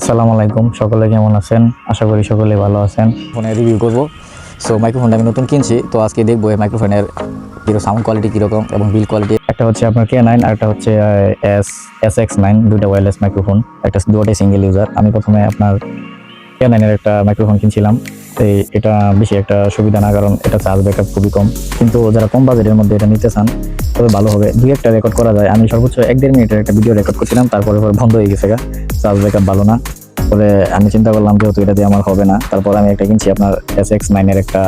আসসালামু আলাইকুম, সকলে কেমন আছেন? আশা করি সকলে ভালো আছেন। ফোনের রিভিউ করবো। সো মাইক্রোফোনটা আমি নতুন কিনছি, তো আজকে দেখবো এই মাইক্রোফোনের সাউন্ড কোয়ালিটি কীরকম এবং বিল কোয়ালিটি। একটা হচ্ছে আপনার K9 আর একটা হচ্ছে SX9, দুইটা ওয়্যারলেস মাইক্রোফোন, একটা দুটোই সিঙ্গেল ইউজার। আমি প্রথমে আপনার K9 এর একটা মাইক্রোফোন কিনছিলাম। এটা বেশি একটা সুবিধা না, কারণ এটা চার্জ ব্যাকআপ খুবই কম, কিন্তু যারা কম বাজেটের মধ্যে এটা নিতে চান তবে ভালো হবে। দুই একটা রেকর্ড করা যায়। আমি সর্বোচ্চ 1-1.5 মিনিটের একটা ভিডিও রেকর্ড করছিলাম, তারপরে বন্ধ হয়ে গেছে, চার্জ ব্যাকআপ ভালো না। তবে আমি চিন্তা করলাম যেহেতু এটা দিয়ে আমার হবে না, তারপর আমি একটা কিনছি আপনার SX9 এর একটা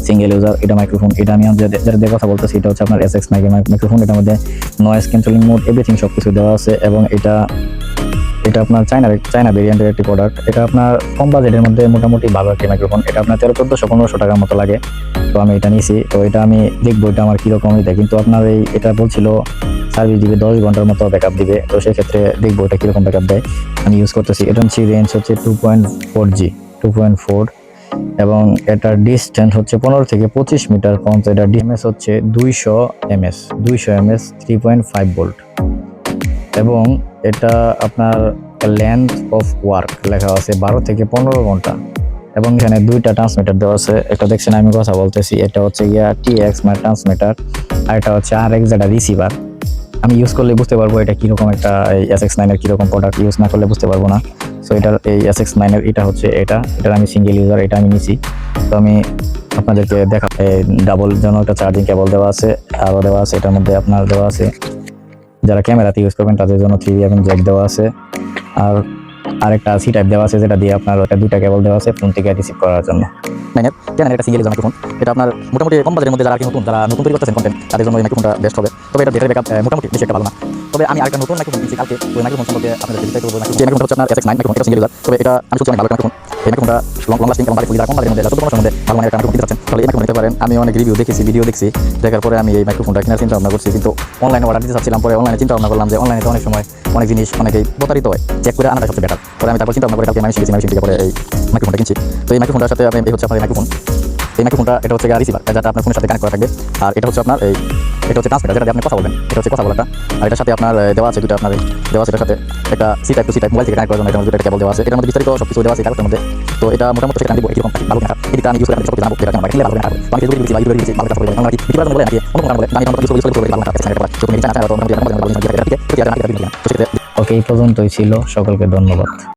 সিঙ্গেল ইউজার এটা মাইক্রোফোন। এটা আমি যেটা দিয়ে কথা বলতেছি এটা হচ্ছে আপনার SX9 এর মাইক্রোফোন। এটার মধ্যে নয়েজ ক্যান্সেলিং মোড, এভরিথিং সবকিছু দেওয়া আছে, এবং এটা আপনার চায়না ভেরিয়েন্টের একটি প্রোডাক্ট। এটা আপনার কম বাজেটের মধ্যে মোটামুটি ভালো একটি মাইক্রোফোন। এটা আপনার 1300-1400 টাকার মতো লাগে। তো আমি এটা নিয়েছি, তো এটা আমি দেখবো এটা আমার কীরকম দেয়। কিন্তু আপনার এটা বলছিল সার্ভিস দিবে 10 ঘন্টার মতো ব্যাকআপ দিবে, তো সেক্ষেত্রে দেখবো এটা কীরকম ব্যাকআপ দেয়। আমি ইউজ করতেছি। এটা হচ্ছে রেঞ্জ হচ্ছে 2.4 এবং এটার ডিস্টেন্স হচ্ছে 15 থেকে 25 মিটার পর্যন্ত। এটা ডিএমএস হচ্ছে 200 এমএস 3.5 ভোল্ট, এবং এটা আপনার লেন্থ অফ ওয়ার্ক লেখা আছে 12 থেকে 15 ঘন্টা, এবং এখানে দুইটা ট্রান্সমিটার দেওয়া আছে। একটা দেখছেন আমি কথা বলতেছি, এটা হচ্ছে গিয়া TX মানে ট্রান্সমিটার, আর এটা হচ্ছে RX যেটা রিসিভার। আমি ইউজ করলে বুঝতে পারবো এটা কীরকম একটা SX9 এর কীরকম প্রোডাক্ট। ইউজ না করলে বুঝতে পারবো না। সো এটার SX9 এর এটা হচ্ছে এটার আমি সিঙ্গেল ইউজার, এটা আমি নিছি। তো আমি আপনাদেরকে দেখা ডাবল যেন একটা চার্জিং কেবল দেওয়া আছে, আরও দেওয়া আছে। এটার মধ্যে আপনার দেওয়া আছে যারা ক্যামেরাতে ইউজ করবেন তাদের জন্য 3 এবং জ্যাক দেওয়া আছে, আর আরেকটা সি টাইপ দেওয়া আছে যেটা দিয়ে আপনার ওটা দুইটা কেবল দেওয়া আছে ফোন থেকে রিসিভ করার জন্য। ক্যানোনের একটা সিঙ্গেল ইউজার মাইক্রোফোন। এটা আপনার মোটামুটি কম বাজেটের মধ্যে যারা নতুন তৈরি করতেছেন কন্টেন্ট, তাদের জন্য এই মাইক্রোফোনটা বেস্ট হবে। তবে এটা ব্যাটারি ব্যাকআপ মোটামুটি বেশি একটা ভালো না। তবে আমি আরেকটা নতুন মাইক্রোফোন কিনছি কালকে, ওই মাইক্রোফোন সম্পর্কে আপনাদের বিস্তারিত বলবো। এই মাইক্রোফোনটা হচ্ছে আপনার SX9 মাইক্রোফোন, এটা সিঙ্গেল ইউজার। তবে এটা আমি সত্যি অনেক ভালো মাইক্রোফোন। এই মাইক্রোফোনটা লং লাস্টিং এবং যারা কম বাজেটের মধ্যে 1400 মধ্যে ভালো মানের একটা মাইক্রোফোন কিনতে চাচ্ছেন তাহলে এই মাইক্রোফোন নিতে পারেন। আমি অনেক ভিডিও দেখছি, দেখার পরে আমি এই মাইক্রোফোনটা কেনার চিন্তা ভাবনা করছি, কিন্তু অনলাইনে অর্ডার দিতে চাচ্ছিলাম। পরে অনলাইনে চিন্তা ভাবনা করলাম যে অনলাইনে অনেক সময় অনেক জিনিস অনেকেই প্রতারিত হয়, চেক করে আনাটা সবচেয়ে বেটার। পরে আমি তারপর চিন্তা ভাবনা করে কালকে আমি শিখেছি থেকে পরে এই মাইক্রোফোনটা কিনছি। তো এই মাইক্রোফোনটার সাথে আমি এই হচ্ছে আপনার এই মাইক্রোফোনটা এটা হচ্ছে রিসিভার, যেটা আপনার ফোনের সাথে কানেক্ট করা থাকবে। আর এটা হচ্ছে আপনার এটা হচ্ছে ট্রান্সমিটার, যেটা দিয়ে আপনি কথা বলবেন। এটা হচ্ছে কথা বলাটা। আর এটার সাথে আপনার দেওয়া আছে দুটো, আপনার দেওয়া আছে এটার সাথে একটা সি টাইপ মোবাইল থেকে কানেক্ট করার জন্য এটার মধ্যে একটা কেবল দেওয়া আছে। এটার মধ্যে বিস্তারিত সবকিছু দেওয়া আছে কাগজের মধ্যে। তো এটা মোটামুটি সেটা আমি এরকম ভালো না, এটা আমি ইউজ করে সবকিছু জানাবো, এটা আমার কিনলে ভালো না। আমি ফেসবুকে দিচ্ছি বা ইউটিউবে দিচ্ছি, ভালো কাজ করবে আমরা কি ভিডিও বানাবো বলে নাকি অন্য কোনো বলে আমি কোনো ইউজ করে ভালো না। তো তুমি জানা তো মোটামুটি আমরা বলি না, এটা ঠিক আছে। ওকে, এই পর্যন্তই ছিল। সকলকে ধন্যবাদ।